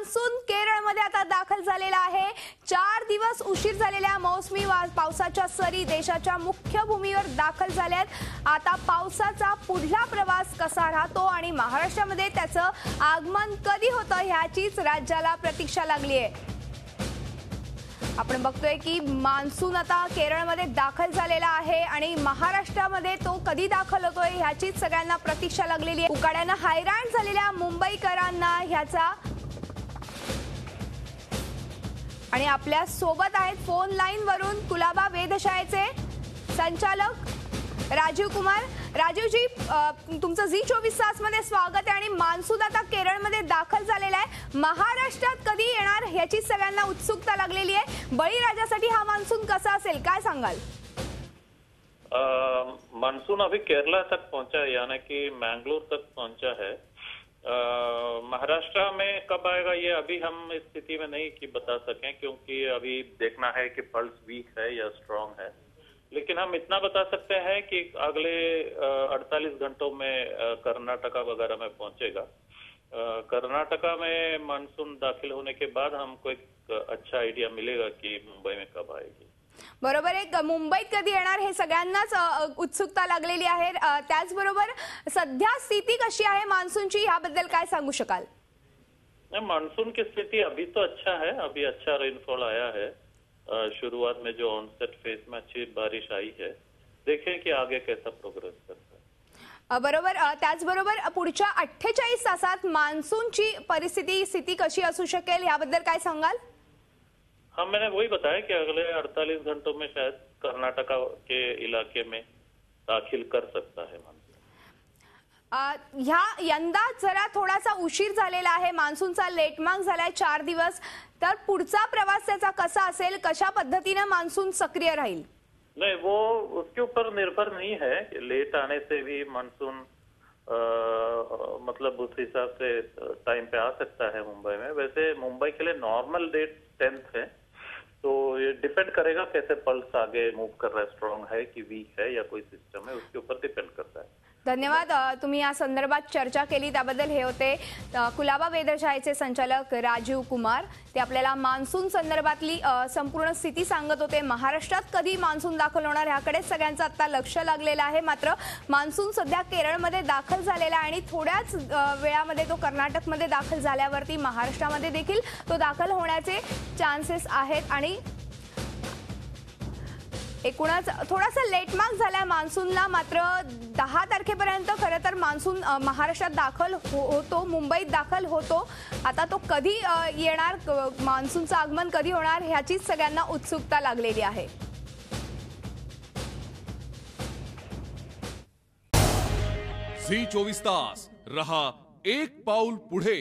Monsoon केरळमध्ये आता दाखल झालेला आहे। 4 दिवस उशीर झालेल्या मौसमी पावसाच्या सरी देशाच्या मुख्य भूमीवर दाखल झाल्यात। आता पावसाचा पुढला प्रवास कसा राहतो आणि महाराष्ट्रामध्ये त्याचं आगमन कधी होतं ह्याचीच राज्याला प्रतीक्षा लागली आहे। आपण बघतोय की मान्सून आता केरळमध्ये दाखल झालेला आहे आणि महाराष्ट्रामध्ये तो कधी दाखल होतोय ह्याचीच सगळ्यांना प्रतीक्षा लागलेली आहे। उकाड्याने हैराण झालेल्या मुंबईकरांना ह्याचा आणि आपल्या सोबत आहेत फोन लाईन वरून कुलाबा वेधशाळेचे संचालक राजीव कुमार। राजीव जी, तुमचं झी24 तास मध्ये स्वागत आहे। आणि मान्सून आता केरळमध्ये दाखल झालेला आहे, महाराष्ट्रात कधी येणार ह्याची सगळ्यांना उत्सुकता लागलेली आहे। बळीराजासाठी हा मान्सून कसा असेल, काय सांगाल? मानसून अभी केरला तक पहुंचा है, यानी कि मैंगलोर तक पहुंचा है। महाराष्ट्र में कब आएगा ये अभी हम इस स्थिति में नहीं कि बता सकें, क्योंकि अभी देखना है कि पल्स वीक है या स्ट्रांग है। लेकिन हम इतना बता सकते हैं कि अगले 48 घंटों में कर्नाटका वगैरह में पहुंचेगा। कर्नाटका में मानसून दाखिल होने के बाद हमको एक अच्छा आइडिया मिलेगा कि मुंबई में कब आएगी। बरोबर आहे, मुंबईत कधी येणार हे सगळ्यांनाच उत्सुकता लागलेली आहे। त्याचबरोबर सध्या स्थिती कशी आहे मान्सूनची, याबद्दल काय सांगू शकाल? मानसून की स्थिति अभी तो अच्छा है, अभी अच्छा रेनफॉल आया है। शुरुआत में जो ऑनसेट फेज में अच्छी बारिश आई है, देखें कि आगे कैसा प्रोग्रेस करता है। बरोबर, त्याचबरोबर पुढच्या 48 तासात मान्सूनची स्थिती कशी असू शकेल याबद्दल काय सांगाल? हाँ, मैंने वही बताया कि अगले 48 घंटों में शायद कर्नाटका के इलाके में दाखिल कर सकता है मानसून। यंदा जरा थोडासा उशीर झालेला आहे, मान्सूनचा लेटमार्क झालाय 4 दिवस, तर पुढचा प्रवास त्याचा कसा असेल, कशा पद्धतीने मान्सून सक्रिय राहील? नहीं, वो उसके ऊपर निर्भर नहीं है। लेट आने से भी मानसून मतलब उस हिसाब से टाइम पे आ सकता है मुंबई में। वैसे मुंबई के लिए नॉर्मल डेट 10th है, तो ये डिपेंड करेगा कैसे पल्स आगे मूव कर रहा है, स्ट्रांग है कि वीक है या कोई सिस्टम है, उसके ऊपर डिपेंड करता है। धन्यवाद, तुम्ही या संदर्भात चर्चा केली त्याबद्दल। हे होते कुलाबा वेधशाळेचे संचालक राजीव कुमार। ते आपल्याला मान्सून संदर्भातली संपूर्ण स्थिती सांगत होते। महाराष्ट्रात कधी मान्सून दाखल होणार ह्याकडे सगळ्यांचं आता लक्ष लागलेलं आहे। मात्र मान्सून सध्या केरळमध्ये दाखल झालेला आहे आणि थोड्याच वेळामध्ये तो कर्नाटकमध्ये दाखल झाल्यावरती महाराष्ट्रामध्ये देखील तो दाखल होण्याचे चान्सेस आहेत। आणि एकूणच थोडासा लेटमार्क झालाय मान्सूनला, मात्र 10 तारखेपर्यंत खरं तर मान्सून महाराष्ट्रात दाखल होतो, मुंबईत दाखल होतो। आता तो कधी येणार, मान्सूनचं आगमन कधी होणार ह्याचीच सगळ्यांना उत्सुकता लागलेली आहे। झी24 तास रहा एक पाऊल पुढे।